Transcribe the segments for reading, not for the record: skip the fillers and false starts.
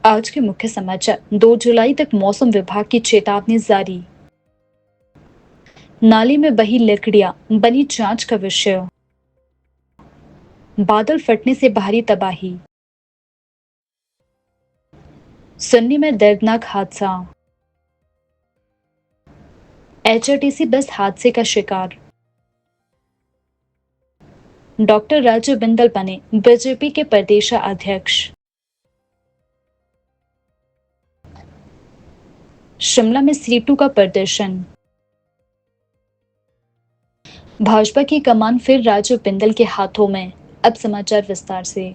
आज के मुख्य समाचार। 2 जुलाई तक मौसम विभाग की चेतावनी जारी। नाली में बही लकड़ियां बनी जांच का विषय। बादल फटने से भारी तबाही। सुन्नी में दर्दनाक हादसा। एचआरटीसी बस हादसे का शिकार। डॉक्टर राजू बिंदल बने बीजेपी के प्रदेश अध्यक्ष। शिमला में सीटू का प्रदर्शन। भाजपा की कमान फिर राजू बिंदल के हाथों में। अब समाचार विस्तार से।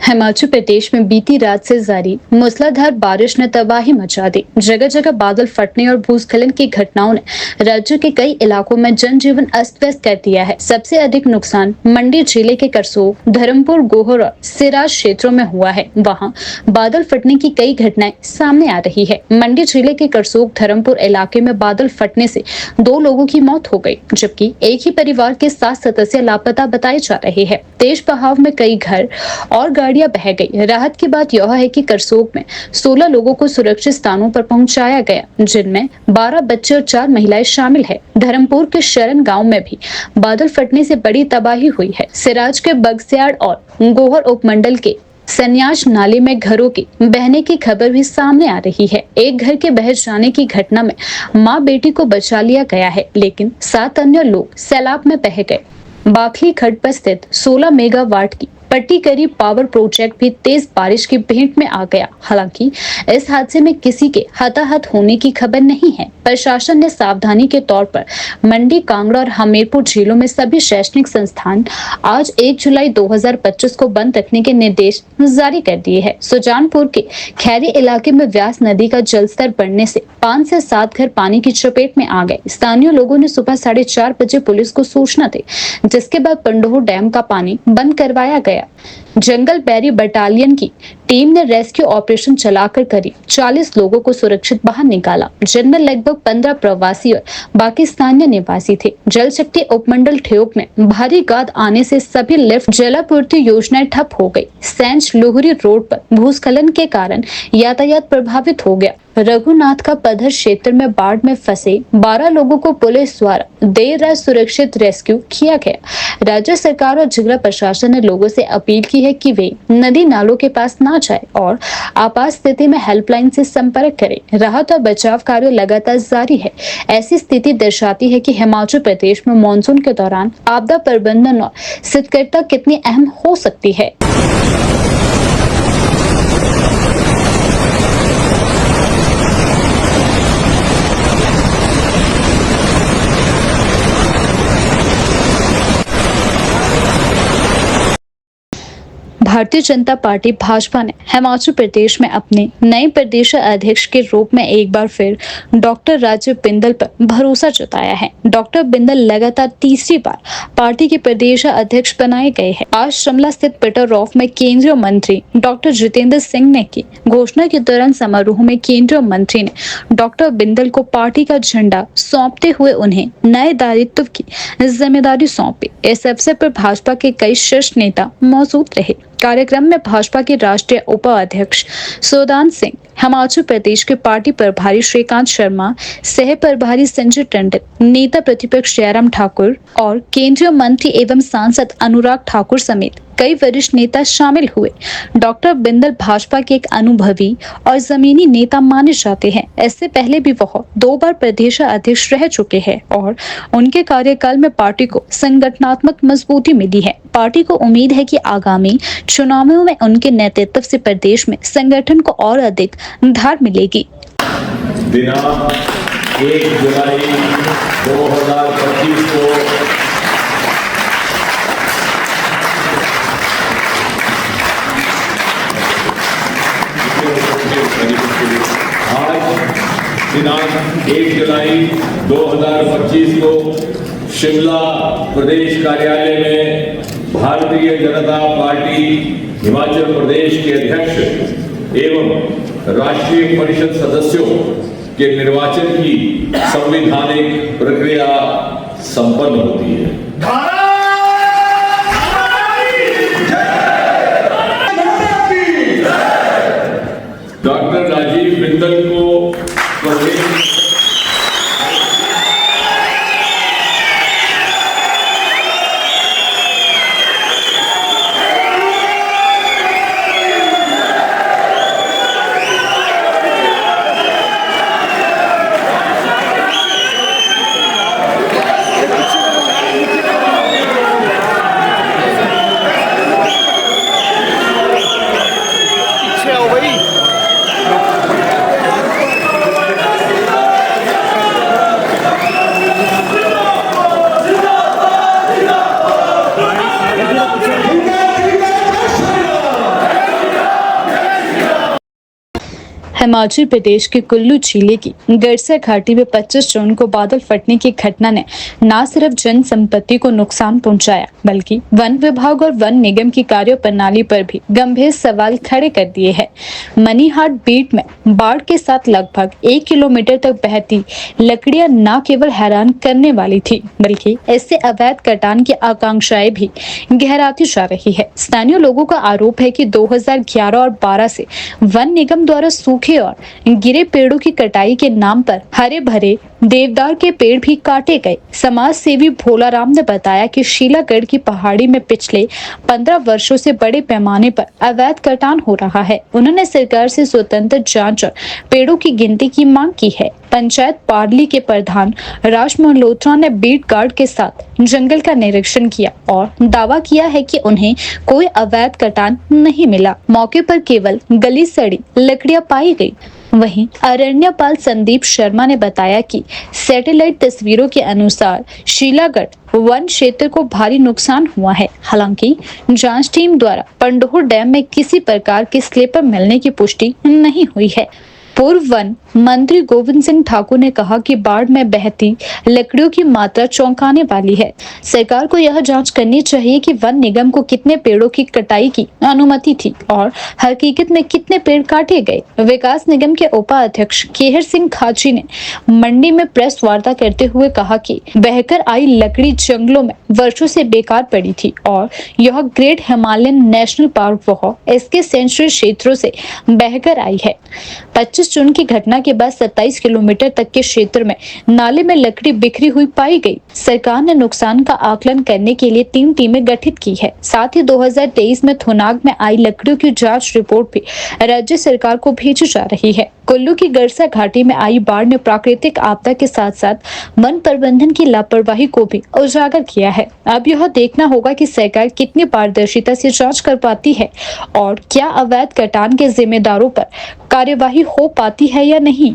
हिमाचल प्रदेश में बीती रात से जारी मूसलाधार बारिश ने तबाही मचा दी। जगह जगह बादल फटने और भूस्खलन की घटनाओं ने राज्य के कई इलाकों में जनजीवन अस्त व्यस्त कर दिया है। सबसे अधिक नुकसान मंडी जिले के करसोग, धर्मपुर, गोहर और सिराज क्षेत्रों में हुआ है। वहां बादल फटने की कई घटनाएं सामने आ रही है। मंडी जिले के करसोग धर्मपुर इलाके में बादल फटने से 2 लोगों की मौत हो गई, जबकि एक ही परिवार के 7 सदस्य लापता बताए जा रहे हैं। तेज बहाव में कई घर और गाड़ियां बह गई। राहत की बात यह है कि करसोग में 16 लोगों को सुरक्षित स्थानों पर पहुंचाया गया, जिनमें 12 बच्चे और 4 महिलाएं शामिल है। धर्मपुर के शरण गांव में भी बादल फटने से बड़ी तबाही हुई है। सिराज के बगस्याड़ और गोहर उपमंडल के सन्यास नाले में घरों के बहने की खबर भी सामने आ रही है। एक घर के बह जाने की घटना में मां बेटी को बचा लिया गया है, लेकिन 7 अन्य लोग सैलाब में बह गए। बाखली खड्ड पर स्थित 16 मेगावाट की पट्टीकरी पावर प्रोजेक्ट भी तेज बारिश की भेंट में आ गया। हालांकि इस हादसे में किसी के हताहत होने की खबर नहीं है। प्रशासन ने सावधानी के तौर पर मंडी, कांगड़ा और हमीरपुर जिलों में सभी शैक्षणिक संस्थान आज 1 जुलाई 2025 को बंद रखने के निर्देश जारी कर दिए हैं। सुजानपुर के खैरी इलाके में व्यास नदी का जलस्तर बढ़ने से 5 से 7 घर पानी की चपेट में आ गए। स्थानीय लोगों ने सुबह 4:30 बजे पुलिस को सूचना दी, जिसके बाद पंडोह डैम का पानी बंद करवाया गया। जंगल बैरी बटालियन की टीम ने रेस्क्यू ऑपरेशन चलाकर करीब 40 लोगों को सुरक्षित बाहर निकाला, जिनमें लगभग 15 प्रवासी और बाकी स्थानीय निवासी थे। जल शक्ति उपमंडल ठेयोक में भारी गाद आने से सभी लिफ्ट जलापूर्ति योजनाएं ठप हो गई। सेंच लोहरी रोड पर भूस्खलन के कारण यातायात प्रभावित हो गया। रघुनाथ का पधर क्षेत्र में बाढ़ में फंसे 12 लोगों को पुलिस द्वारा देर रात सुरक्षित रेस्क्यू किया गया। राज्य सरकार और जिला प्रशासन ने लोगों से अपील की है कि वे नदी नालों के पास ना जाए और आपात स्थिति में हेल्पलाइन से संपर्क करें। राहत और बचाव कार्य लगातार जारी है। ऐसी स्थिति दर्शाती है कि हिमाचल प्रदेश में मानसून के दौरान आपदा प्रबंधन और सतर्कता कितनी अहम हो सकती है। भारतीय जनता पार्टी भाजपा ने हिमाचल प्रदेश में अपने नए प्रदेश अध्यक्ष के रूप में एक बार फिर डॉक्टर राजू बिंदल पर भरोसा जताया है। डॉक्टर बिंदल लगातार तीसरी बार पार्टी के प्रदेश अध्यक्ष बनाए गए हैं। आज शिमला स्थित पीटर रॉफ में केंद्रीय मंत्री डॉक्टर जितेंद्र सिंह ने की घोषणा के दौरान समारोह में केंद्रीय मंत्री ने डॉक्टर बिंदल को पार्टी का झंडा सौंपते हुए उन्हें नए दायित्व की जिम्मेदारी सौंपी। इस अवसर पर भाजपा के कई शीर्ष नेता मौजूद रहे। कार्यक्रम में भाजपा के राष्ट्रीय उपाध्यक्ष सुदान सिंह, हिमाचल प्रदेश के पार्टी प्रभारी श्रीकांत शर्मा, सह प्रभारी संजय टंडन, नेता प्रतिपक्ष जयराम ठाकुर और केंद्रीय मंत्री एवं सांसद अनुराग ठाकुर समेत कई वरिष्ठ नेता शामिल हुए। डॉक्टर बिंदल भाजपा के एक अनुभवी और जमीनी नेता माने जाते हैं। इससे पहले भी वह 2 बार प्रदेश अध्यक्ष रह चुके हैं और उनके कार्यकाल में पार्टी को संगठनात्मक मजबूती मिली है। पार्टी को उम्मीद है कि आगामी चुनावों में उनके नेतृत्व से प्रदेश में संगठन को और अधिक धार मिलेगी। दिनांक 1 जुलाई 2025 को दिनांक 1 जुलाई 2025 को शिमला प्रदेश कार्यालय में भारतीय जनता पार्टी हिमाचल प्रदेश के अध्यक्ष एवं राष्ट्रीय परिषद सदस्यों के निर्वाचन की संवैधानिक प्रक्रिया संपन्न होती है। राजीव बिंदल को प्रदेश हिमाचल प्रदेश के कुल्लू जिले की गरसा घाटी में 25 जून को बादल फटने की घटना ने न सिर्फ जन संपत्ति को नुकसान पहुंचाया बल्कि वन विभाग और वन निगम की कार्य प्रणाली पर भी गंभीर सवाल खड़े कर दिए हैं। मनीहाट बीट में बाढ़ के साथ लगभग 1 किलोमीटर तक बहती लकड़ियां न केवल हैरान करने वाली थी बल्कि इससे अवैध कटान की आकांक्षाएं भी गहराती जा रही है। स्थानीय लोगों का आरोप है कि 2011 और 12 से वन निगम द्वारा सूखे और गिरे पेड़ों की कटाई के नाम पर हरे भरे देवदार के पेड़ भी काटे गए। समाज सेवी भोलाराम ने बताया कि शीलागढ़ की पहाड़ी में पिछले 15 वर्षों से बड़े पैमाने पर अवैध कटान हो रहा है। उन्होंने सरकार से स्वतंत्र जांच और पेड़ों की गिनती की मांग की है। पंचायत पारली के प्रधान राज मल्होत्रा ने बीट गार्ड के साथ जंगल का निरीक्षण किया और दावा किया है कि उन्हें कोई अवैध कटान नहीं मिला। मौके पर केवल गली सड़ी लकड़ियां पाई गई। वहीं अरण्यपाल संदीप शर्मा ने बताया कि सैटेलाइट तस्वीरों के अनुसार शीलागढ़ वन क्षेत्र को भारी नुकसान हुआ है। हालांकि जांच टीम द्वारा पंडोह डैम में किसी प्रकार के स्लिपर मिलने की पुष्टि नहीं हुई है। पूर्व वन मंत्री गोविंद सिंह ठाकुर ने कहा कि बाढ़ में बहती लकड़ियों की मात्रा चौंकाने वाली है। सरकार को यह जांच करनी चाहिए कि वन निगम को कितने पेड़ों की कटाई की अनुमति थी और हकीकत में कितने पेड़ काटे गए। विकास निगम के उपाध्यक्ष केहर सिंह खाची ने मंडी में प्रेस वार्ता करते हुए कहा कि बहकर आई लकड़ी जंगलों में वर्षों से बेकार पड़ी थी और यह ग्रेट हिमालयन नेशनल पार्क व इसके सेंचुरी क्षेत्रों से बहकर आई है। 25 जून की घटना के बाद 27 किलोमीटर तक के क्षेत्र में नाले में लकड़ी बिखरी हुई पाई गई। सरकार ने नुकसान का आकलन करने के लिए 3 टीमें गठित की है। साथ ही 2023 में थुनाग में आई लकड़ियों की जांच रिपोर्ट भी राज्य सरकार को भेजी जा रही है। कुल्लू की गरसा घाटी में आई बाढ़ ने प्राकृतिक आपदा के साथ साथ वन प्रबंधन की लापरवाही को भी उजागर किया है। अब यह देखना होगा कि सरकार कितनी पारदर्शिता से जांच कर पाती है और क्या अवैध कटान के जिम्मेदारों पर कार्यवाही हो पाती है या नहीं।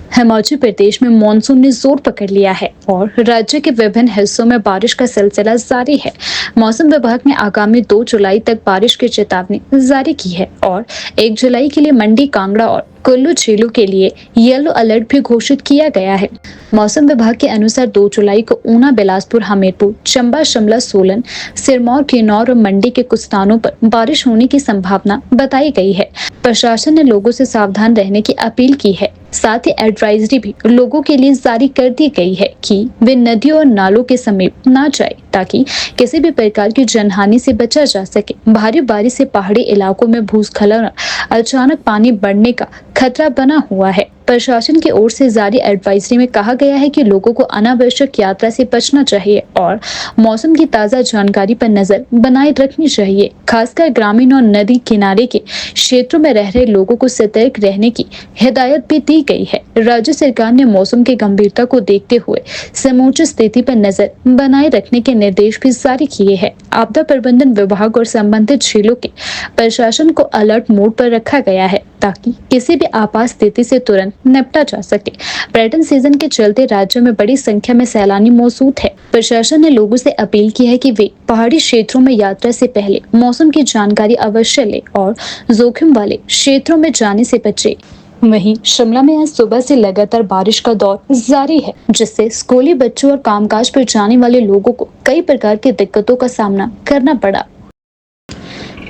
हिमाचल प्रदेश में मॉनसून ने जोर पकड़ लिया है और राज्य के विभिन्न हिस्सों में बारिश का सिलसिला जारी है। मौसम विभाग ने आगामी 2 जुलाई तक बारिश की चेतावनी जारी की है और 1 जुलाई के लिए मंडी, कांगड़ा और कुल्लू जिलों के लिए येलो अलर्ट भी घोषित किया गया है। मौसम विभाग के अनुसार 2 जुलाई को ऊना, बिलासपुर, हमीरपुर, चंबा, शिमला, सोलन, सिरमौर, किन्नौर और मंडी के कुछ स्थानों पर बारिश होने की संभावना बताई गई है। प्रशासन ने लोगों से सावधान रहने की अपील की है। साथ ही एडवाइजरी भी लोगों के लिए जारी कर दी गई है कि वे नदियों और नालों के समीप न जाए ताकि किसी भी प्रकार की जनहानि से बचा जा सके। भारी बारिश से पहाड़ी इलाकों में भूस्खलन, अचानक पानी बढ़ने का खतरा बना हुआ है। प्रशासन की ओर से जारी एडवाइजरी में कहा गया है कि लोगों को अनावश्यक यात्रा से बचना चाहिए और मौसम की ताज़ा जानकारी पर नजर बनाए रखनी चाहिए। खासकर ग्रामीण और नदी किनारे के क्षेत्रों में रह रहे लोगों को सतर्क रहने की हिदायत भी दी गई है। राज्य सरकार ने मौसम की गंभीरता को देखते हुए समूची स्थिति पर नजर बनाए रखने के निर्देश भी जारी किए हैं। आपदा प्रबंधन विभाग और संबंधित जिलों के प्रशासन को अलर्ट मोड पर रखा गया है ताकि किसी भी आपात स्थिति से तुरंत निपटा जा सके। पर्यटन सीजन के चलते राज्य में बड़ी संख्या में सैलानी मौजूद है। प्रशासन ने लोगों से अपील की है कि वे पहाड़ी क्षेत्रों में यात्रा से पहले मौसम की जानकारी अवश्य लें और जोखिम वाले क्षेत्रों में जाने से बचे। वहीं शिमला में आज सुबह से लगातार बारिश का दौर जारी है, जिससे स्कूली बच्चों और कामकाज पर जाने वाले लोगों को कई प्रकार की दिक्कतों का सामना करना पड़ा।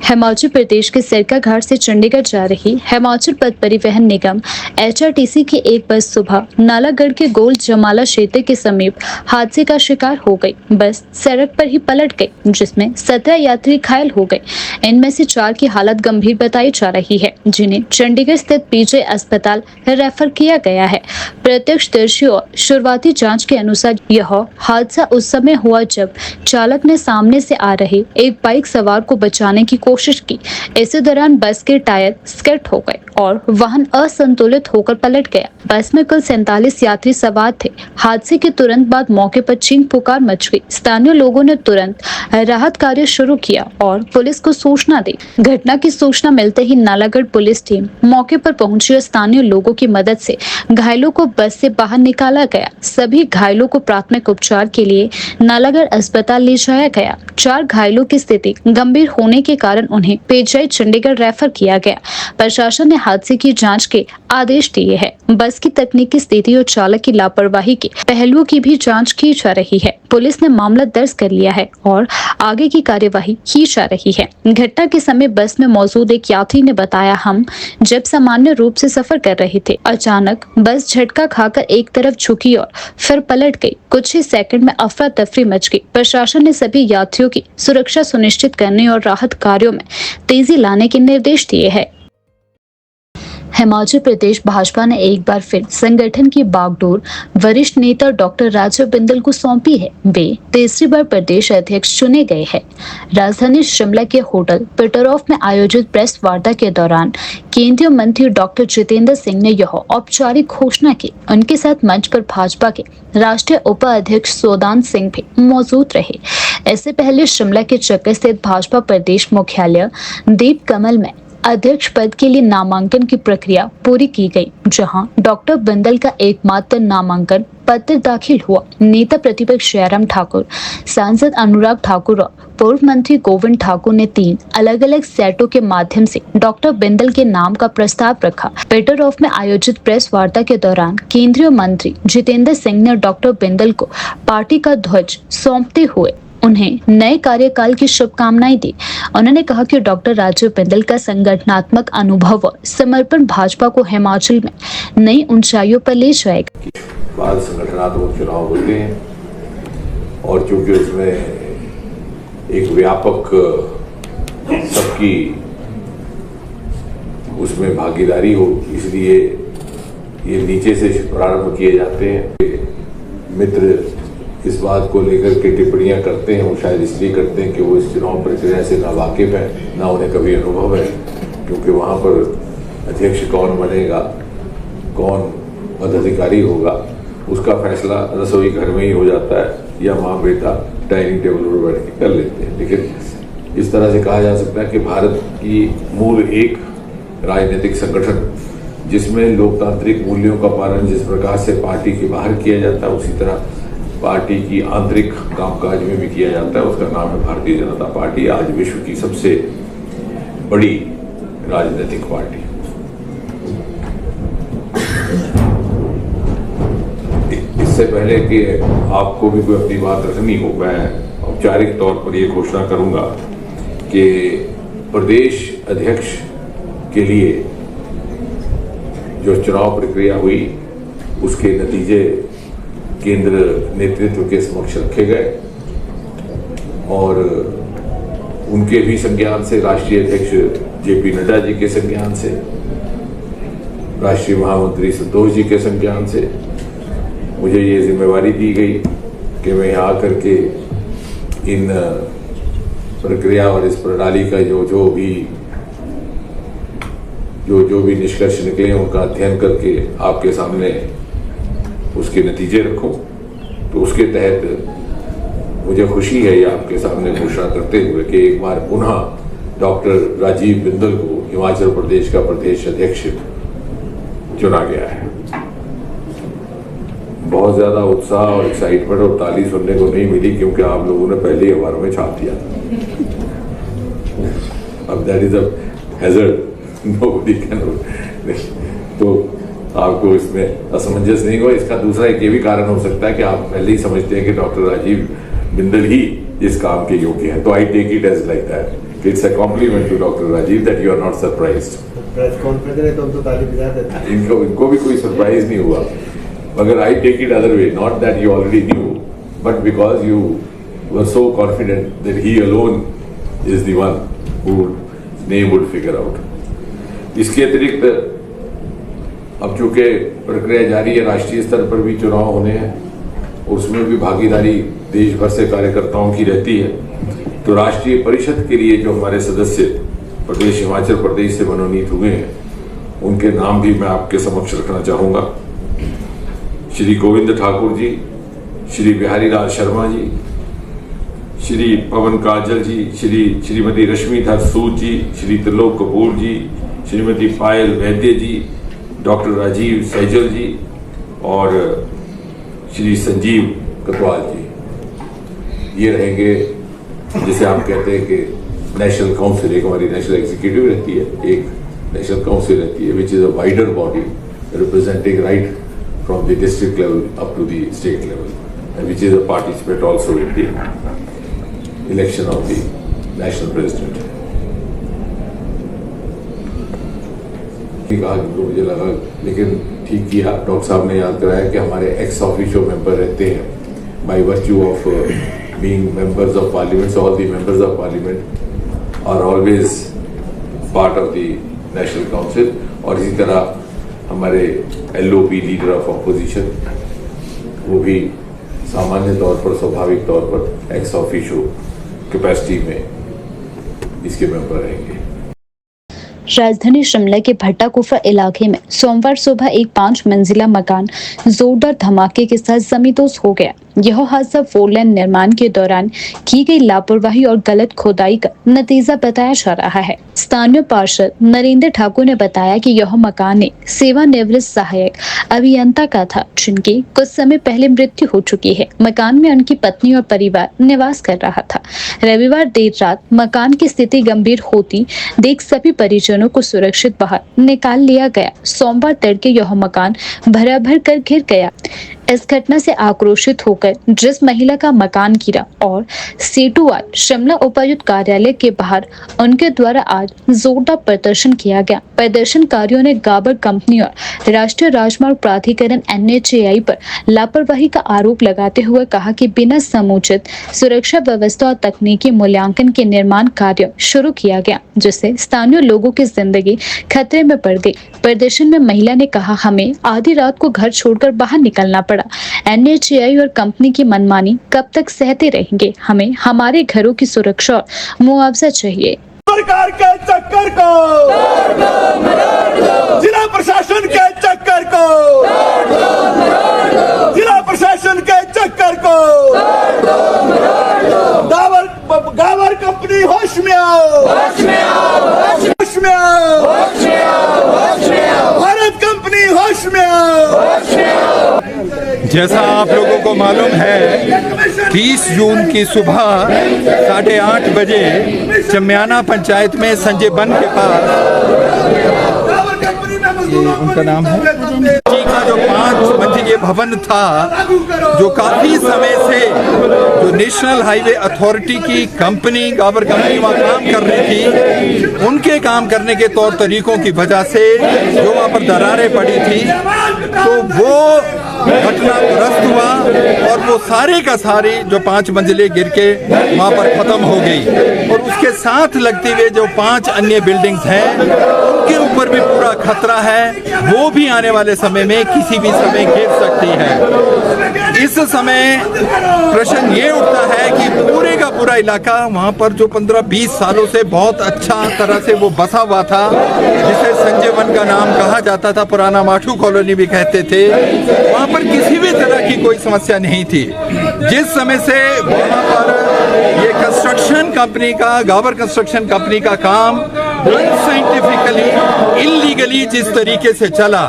हिमाचल प्रदेश के सरका घाट से चंडीगढ़ जा रही हिमाचल पथ परिवहन निगम HRTC की एक बस सुबह नालागढ़ के गोल जमाला क्षेत्र के समीप हादसे का शिकार हो गई। बस सड़क पर ही पलट गई, जिसमें 17 यात्री घायल हो गए। इनमें से 4 की हालत गंभीर बताई जा रही है, जिन्हें चंडीगढ़ स्थित PJ अस्पताल रेफर किया गया है। प्रत्यक्षदर्शी और शुरुआती जांच के अनुसार यह हादसा उस समय हुआ जब चालक ने सामने से आ रहे एक बाइक सवार को बचाने की कोशिश की। इसी दौरान बस के टायर स्किड हो गए और वाहन असंतुलित होकर पलट गया। बस में कुल 47 यात्री सवार थे। हादसे के तुरंत बाद मौके पर चीख पुकार मच गई। स्थानीय लोगों ने तुरंत राहत कार्य शुरू किया और पुलिस को सूचना दी। घटना की सूचना मिलते ही नालागढ़ पुलिस टीम मौके पर पहुंची और स्थानीय लोगों की मदद से घायलों को बस से बाहर निकाला गया। सभी घायलों को प्राथमिक उपचार के लिए नालागढ़ अस्पताल ले जाया गया। 4 घायलों की स्थिति गंभीर होने के कारण उन्हें PGI चंडीगढ़ रेफर किया गया। प्रशासन ने हादसे की जांच के आदेश दिए हैं। बस की तकनीकी स्थिति और चालक की लापरवाही के पहलुओं की भी जांच की जा रही है। पुलिस ने मामला दर्ज कर लिया है और आगे की कार्यवाही की जा रही है। घटना के समय बस में मौजूद एक यात्री ने बताया, हम जब सामान्य रूप से सफर कर रहे थे, अचानक बस झटका खाकर एक तरफ झुकी और फिर पलट गई। कुछ ही सेकंड में अफरा तफरी मच गई। प्रशासन ने सभी यात्रियों की सुरक्षा सुनिश्चित करने और राहत कार्यों में तेजी लाने के निर्देश दिए हैं। हिमाचल प्रदेश भाजपा ने एक बार फिर संगठन की बागडोर वरिष्ठ नेता डॉक्टर राजीव बिंदल को सौंपी है। वे तीसरी बार प्रदेश अध्यक्ष चुने गए हैं। राजधानी शिमला के होटल पीटरहॉफ में आयोजित प्रेस वार्ता के दौरान केंद्रीय मंत्री डॉक्टर जितेंद्र सिंह ने यह औपचारिक घोषणा की। उनके साथ मंच पर भाजपा के राष्ट्रीय उपाध्यक्ष सोदान सिंह भी मौजूद रहे। इससे पहले शिमला के चक्कर स्थित भाजपा प्रदेश मुख्यालय दीप कमल में अध्यक्ष पद के लिए नामांकन की प्रक्रिया पूरी की गई, जहां डॉक्टर बिंदल का एकमात्र नामांकन पत्र दाखिल हुआ। नेता प्रतिपक्ष जयराम ठाकुर, सांसद अनुराग ठाकुर और पूर्व मंत्री गोविंद ठाकुर ने 3 अलग अलग सेटों के माध्यम से डॉक्टर बिंदल के नाम का प्रस्ताव रखा। पीटरहॉफ में आयोजित प्रेस वार्ता के दौरान केंद्रीय मंत्री जितेंद्र सिंह ने डॉक्टर बिंदल को पार्टी का ध्वज सौंपते हुए उन्हें नए कार्यकाल की शुभकामनाएं दी। उन्होंने कहा कि डॉक्टर राजीव बिंदल का संगठनात्मक अनुभव और समर्पण भाजपा को हिमाचल में नई ऊंचाइयों पर ले जाएगा। बाद संगठनात्मक चुनाव होते हैं और चूंकि उसमें एक व्यापक सबकी उसमें भागीदारी हो, इसलिए ये नीचे से प्रारंभ किए जाते हैं। मित्र इस बात को लेकर के टिप्पणियां करते हैं, वो शायद इसलिए करते हैं कि वो इस चुनाव प्रक्रिया से ना वाकिफ है, ना उन्हें कभी अनुभव है, क्योंकि वहाँ पर अध्यक्ष कौन बनेगा, कौन पदाधिकारी होगा, उसका फैसला रसोई घर में ही हो जाता है या माँ बेटा डाइनिंग टेबल पर बैठ के कर लेते हैं। लेकिन इस तरह से कहा जा सकता है कि भारत की मूल एक राजनीतिक संगठन जिसमें लोकतांत्रिक मूल्यों का पालन जिस प्रकार से पार्टी के बाहर किया जाता है, उसी तरह पार्टी की आंतरिक कामकाज में भी किया जाता है, उसका नाम है भारतीय जनता पार्टी। आज विश्व की सबसे बड़ी राजनीतिक पार्टी। इससे पहले कि आपको भी कोई अपनी बात रखनी हो, मैं औपचारिक तौर पर यह घोषणा करूंगा कि प्रदेश अध्यक्ष के लिए जो चुनाव प्रक्रिया हुई उसके नतीजे केंद्र नेतृत्व के समक्ष रखे गए और उनके भी संज्ञान से, राष्ट्रीय अध्यक्ष JP नड्डा जी के संज्ञान से, राष्ट्रीय महामंत्री संतोष जी के संज्ञान से मुझे ये जिम्मेवारी दी गई कि मैं यहाँ आकर के इन प्रक्रिया और इस प्रणाली का जो भी निष्कर्ष निकले उनका अध्ययन करके आपके सामने उसके नतीजे रखूं। तो उसके तहत मुझे खुशी है ये आपके सामने घोषणा करते हुए कि एक बार पुनः डॉक्टर राजीव बिंदल को हिमाचल प्रदेश का प्रदेश अध्यक्ष चुना गया है। बहुत ज्यादा उत्साह और एक्साइटमेंट और ताली सुनने को नहीं मिली क्योंकि आप लोगों ने पहले ही अखबारों में छाप दिया। अब that is a hazard, nobody can. तो आपको इसमें असमंजस नहीं हुआ। इसका दूसरा एक ये भी कारण हो सकता है कि आप पहले ही समझते हैं कि डॉक्टर राजीव बिंदल ही इस काम के योग्य हैं, तो I take it as like that. It's a compliment to Dr. Rajiv that you are not surprised. Press conference में तो हम तो ताली बजा देते हैं। इनको भी कोई सरप्राइज नहीं हुआ, मगर I take it other way, not that you already knew, but because you were so confident that he alone is the one who name would figure out. इसके अतिरिक्त अब चूंकि प्रक्रिया जारी है, राष्ट्रीय स्तर पर भी चुनाव होने हैं, उसमें भी भागीदारी देश भर से कार्यकर्ताओं की रहती है। तो राष्ट्रीय परिषद के लिए जो हमारे सदस्य प्रदेश हिमाचल प्रदेश से मनोनीत हुए हैं, उनके नाम भी मैं आपके समक्ष रखना चाहूंगा। श्री गोविंद ठाकुर जी, श्री बिहारी लाल शर्मा जी, श्री पवन काजल जी, श्रीमती रश्मिधर सूद जी, श्री त्रिलोक कपूर जी, श्रीमती पायल वैद्य जी, डॉक्टर राजीव सैजल जी और श्री संजीव कटवाल जी। ये रहेंगे, जिसे आप कहते हैं कि नेशनल काउंसिल, एक हमारी नेशनल एग्जीक्यूटिव रहती है, एक नेशनल काउंसिल रहती है, which is a wider body representing right from the district level up to the state level, and which is a participate also in the election of the national president. मुझे लगा, लेकिन ठीक किया doctor साहब ने याद कराया कि हमारे एक्स ऑफिशियो मेंबर रहते हैं by virtue of being members of parliament. All the members of parliament are always part of the national council. और इसी तरह हमारे एलओपी लीडर ऑफ अपोजिशन, वो भी सामान्य तौर पर, स्वाभाविक तौर पर एक्स ऑफिशियो कैपेसिटी में इसके मेंबर रहेंगे। राजधानी शिमला के भट्टाकुफा इलाके में सोमवार सुबह एक 5 मंजिला मकान जोरदार धमाके के साथ जमींदोज हो गया। यह हादसा 4 लेन निर्माण के दौरान की गई लापरवाही और गलत खोदाई का नतीजा बताया जा रहा है। स्थानीय पार्षद नरेंद्र ठाकुर ने बताया कि यह मकान एक सेवानिवृत्त सहायक अभियंता का था, जिनकी कुछ समय पहले मृत्यु हो चुकी है। मकान में उनकी पत्नी और परिवार निवास कर रहा था। रविवार देर रात मकान की स्थिति गंभीर होती देख सभी परिजनों को सुरक्षित बाहर निकाल लिया गया। सोमवार तड़के यह मकान भर कर घिर गया। इस घटना से आक्रोशित होकर जिस महिला का मकान गिरा और सेटुवाल शिमला उपायुक्त कार्यालय के बाहर उनके द्वारा आज जोरदार प्रदर्शन किया गया। प्रदर्शनकारियों ने गाबर कंपनी और राष्ट्रीय राजमार्ग प्राधिकरण NHAI पर लापरवाही का आरोप लगाते हुए कहा कि बिना समुचित सुरक्षा व्यवस्था और तकनीकी मूल्यांकन के निर्माण कार्य शुरू किया गया, जिससे स्थानीय लोगों की जिंदगी खतरे में पड़ गई। प्रदर्शन में महिला ने कहा, हमें आधी रात को घर छोड़कर बाहर निकलना पड़ा। NHAI और कंपनी की मनमानी कब तक सहते रहेंगे? हमें हमारे घरों की सुरक्षा और मुआवजा चाहिए। सरकार के चक्कर को, जिला प्रशासन के चक्कर को, जिला प्रशासन के चक्कर को, गावर कंपनी होश में आओ, होश में आओ, होश में आओ, भारत कंपनी होश में आओ। जैसा आप लोगों को मालूम है, 30 जून की सुबह 8:30 बजे चम्याना पंचायत में संजय बन के पास, उनका नाम है जी का जो 5 मंजिले भवन था, जो काफी समय से जो नेशनल हाईवे अथॉरिटी की कंपनी गाबर कंपनी वहाँ काम कर रही थी, उनके काम करने के तौर तरीकों की वजह से जो वहाँ पर दरारें पड़ी थी, तो वो घटनाग्रस्त हुआ और वो सारे का सारे जो 5 मंजिले गिर के वहाँ पर खत्म हो गई। और उसके साथ लगते हुए जो 5 अन्य बिल्डिंग्स हैं, उनके ऊपर भी पूरा खतरा है, वो भी आने वाले समय में किसी भी समय गिर सकती है। इस समय प्रश्न ये उठता है कि पूरे का पूरा इलाका वहाँ पर जो 15-20 सालों से बहुत अच्छा तरह से वो बसा हुआ था, जिसे संजय वन का नाम कहा जाता था, पुराना माठू कॉलोनी भी कहते थे, वहाँ पर किसी भी तरह की कोई समस्या नहीं थी। जिस समय से वहाँ पर ये कंस्ट्रक्शन कंपनी का, गाबर कंस्ट्रक्शन कंपनी का काम अनसाइंटिफिकली, इल्लीगली जिस तरीके से चला,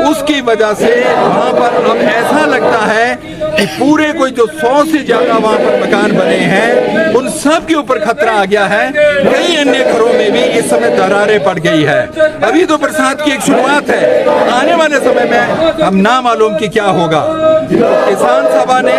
उसकी वजह से वहाँ पर अब ऐसा लगता है कि पूरे कोई जो 100 से ज्यादा वहाँ पर मकान बने हैं, उन सब के ऊपर खतरा आ गया है। कई अन्य घरों में भी इस समय दरारें पड़ गई है। अभी तो बरसात की एक शुरुआत है, आने वाले समय में हम ना मालूम कि क्या होगा। किसान सभा ने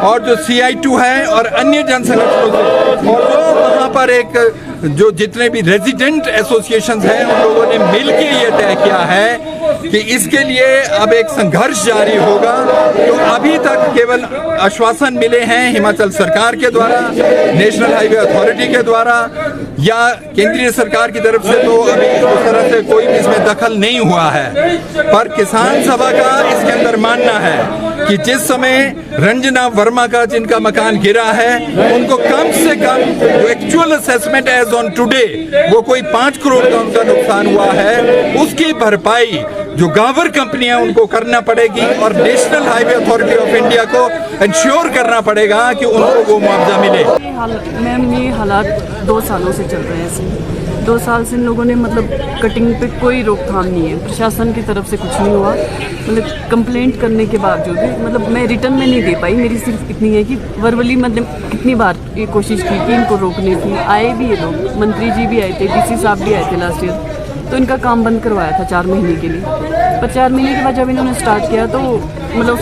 और जो CI2 है और अन्य जन संगठनों से, और जो वहाँ पर एक जो जितने भी रेजिडेंट एसोसिएशंस हैं उन लोगों ने मिलकर ये तय किया है कि इसके लिए अब एक संघर्ष जारी होगा। तो अभी तक केवल आश्वासन मिले हैं हिमाचल सरकार के द्वारा, नेशनल हाईवे अथॉरिटी के द्वारा या केंद्रीय सरकार की तरफ से, तो अभी उस तरह से कोई भी इसमें दखल नहीं हुआ है। पर किसान सभा का इसके अंदर मानना है कि जिस समय रंजना वर्मा का जिनका मकान गिरा है उनको कम से कम जो actual assessment as on today वो कोई 5 करोड़ का उनका नुकसान हुआ है, उसकी भरपाई जो गावर कंपनियां उनको करना पड़ेगी और national highway authority of India को इंश्योर करना पड़ेगा कि उनको वो मुआवजा मिले। मैम ये हालात 2 सालों से चल रहे हैं ऐसे। 2 साल से इन लोगों ने मतलब कटिंग पे कोई रोकथाम नहीं है, प्रशासन की तरफ से कुछ नहीं हुआ। मतलब कंप्लेंट करने के बावजूद भी मतलब मैं रिटर्न में नहीं दे पाई, मेरी सिर्फ इतनी है कि वर्बली मतलब कितनी बार ये कोशिश की कि इनको रोकने की। आए भी ये लोग, मंत्री जी भी आए थे, डीसी साहब भी आए थे लास्ट ईयर, तो इनका काम बंद करवाया था 4 महीने के लिए। पर 4 महीने के बाद जब इन्होंने स्टार्ट किया तो मतलब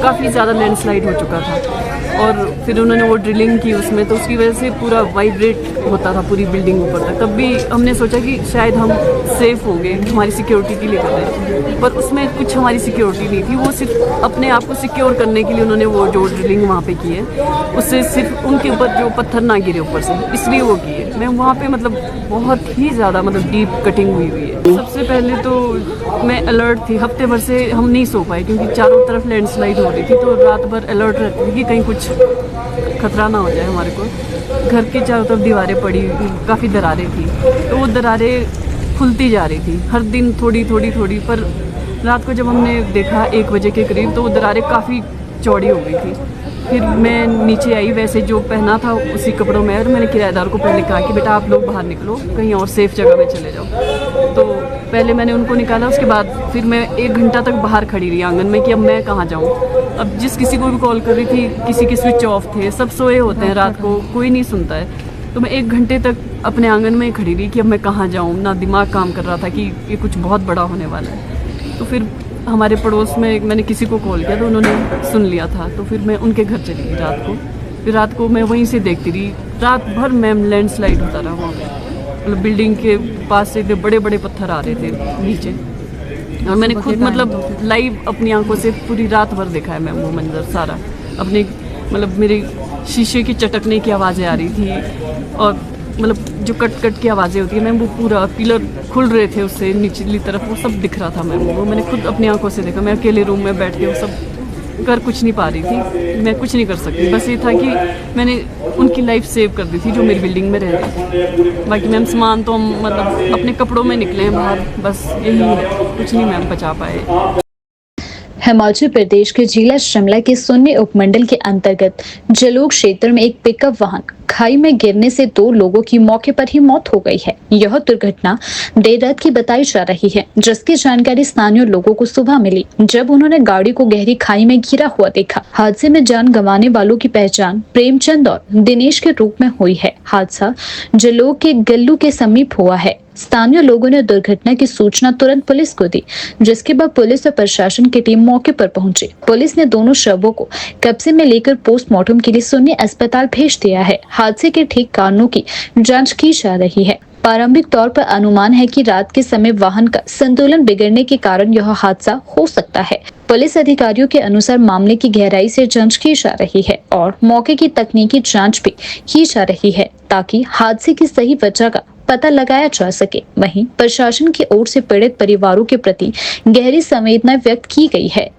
काफ़ी ज़्यादा लैंडस्लाइड हो चुका था और फिर उन्होंने वो ड्रिलिंग की उसमें, तो उसकी वजह से पूरा वाइब्रेट होता था पूरी बिल्डिंग ऊपर तक। तब भी हमने सोचा कि शायद हम सेफ़ होंगे, हमारी सिक्योरिटी के लिए कर रहे हैं, पर उसमें कुछ हमारी सिक्योरिटी नहीं थी। वो सिर्फ अपने आप को सिक्योर करने के लिए उन्होंने वो जो ड्रिलिंग वहाँ पे की है, उससे सिर्फ उनके ऊपर जो पत्थर ना गिरे ऊपर से, इसलिए वो की है। मैं वहाँ पे मतलब बहुत ही ज़्यादा मतलब डीप कटिंग हुई है। सबसे पहले तो मैं अलर्ट थी, हफ्ते भर से हम नहीं सो पाए क्योंकि चारों तरफ लैंडस्लाइड हो रही थी, तो रात भर अलर्ट रहती थी कि कहीं कुछ खतरा ना हो जाए हमारे को। घर के चारों तरफ दीवारें पड़ी, काफ़ी दरारें थी, तो वो दरारें खुलती जा रही थी हर दिन थोड़ी थोड़ी थोड़ी। पर रात को जब हमने देखा 1 बजे के करीब, तो वो दरारें काफ़ी चौड़ी हो गई थी। फिर मैं नीचे आई, वैसे जो पहना था उसी कपड़ों में, और मैंने किराएदार को पहले कहा कि बेटा आप लोग बाहर निकलो, कहीं और सेफ़ जगह में चले जाओ। तो पहले मैंने उनको निकाला, उसके बाद फिर मैं 1 घंटा तक बाहर खड़ी रही आंगन में कि अब मैं कहाँ जाऊँ। अब जिस किसी को भी कॉल कर रही थी, किसी के स्विच ऑफ थे, सब सोए होते हैं रात को, कोई नहीं सुनता है। तो मैं 1 घंटे तक अपने आंगन में खड़ी रही कि अब मैं कहाँ जाऊँ, ना दिमाग काम कर रहा था कि ये कुछ बहुत बड़ा होने वाला है। तो फिर हमारे पड़ोस में मैंने किसी को कॉल किया तो उन्होंने सुन लिया था, तो फिर मैं उनके घर चली गई रात को। फिर रात को मैं वहीं से देखती रही, रात भर मैम लैंडस्लाइड होता रहा वहाँ पे। मतलब बिल्डिंग के पास से बड़े बड़े पत्थर आ रहे थे नीचे, और मैंने खुद मतलब लाइव अपनी आंखों से पूरी रात भर देखा है मैम वो मंजर सारा। अपने मतलब मेरे शीशे की चटकने की आवाज़ें आ रही थी, और मतलब जो कट कट की आवाज़ें होती है मैम, वो पूरा पिलर खुल रहे थे उससे निचली तरफ, वो सब दिख रहा था मैम। वो मैंने खुद अपनी आंखों से देखा। मैं अकेले रूम में बैठ के वो सब कर कुछ नहीं पा रही थी, मैं कुछ नहीं कर सकती। बस ये था कि मैंने उनकी लाइफ सेव कर दी थी जो मेरी बिल्डिंग में रह रही थी। बाकी मैम सामान तो हम मतलब अपने कपड़ों में निकले हैं बाहर, बस यही है, कुछ नहीं मैम बचा पाए। हिमाचल प्रदेश के जिला शिमला के सुन्नी उपमंडल के अंतर्गत जलोग क्षेत्र में एक पिकअप वाहन खाई में गिरने से 2 लोगों की मौके पर ही मौत हो गई है। यह दुर्घटना देर रात की बताई जा रही है, जिसकी जानकारी स्थानीय लोगों को सुबह मिली जब उन्होंने गाड़ी को गहरी खाई में गिरा हुआ देखा। हादसे में जान गंवाने वालों की पहचान प्रेमचंद और दिनेश के रूप में हुई है। हादसा जलोग के गल्लू के समीप हुआ है। स्थानीय लोगों ने दुर्घटना की सूचना तुरंत पुलिस को दी, जिसके बाद पुलिस और प्रशासन की टीम मौके पर पहुंची। पुलिस ने दोनों शवों को कब्जे में लेकर पोस्टमार्टम के लिए सुन्नी अस्पताल भेज दिया है। हादसे के ठीक कारणों की जांच की जा रही है। प्रारंभिक तौर पर अनुमान है कि रात के समय वाहन का संतुलन बिगड़ने के कारण यह हादसा हो सकता है। पुलिस अधिकारियों के अनुसार मामले की गहराई से जांच की जा रही है और मौके की तकनीकी जांच भी की जा रही है, ताकि हादसे की सही वजह का पता लगाया जा सके। वहीं प्रशासन की ओर से पीड़ित परिवारों के प्रति गहरी संवेदना व्यक्त की गई है।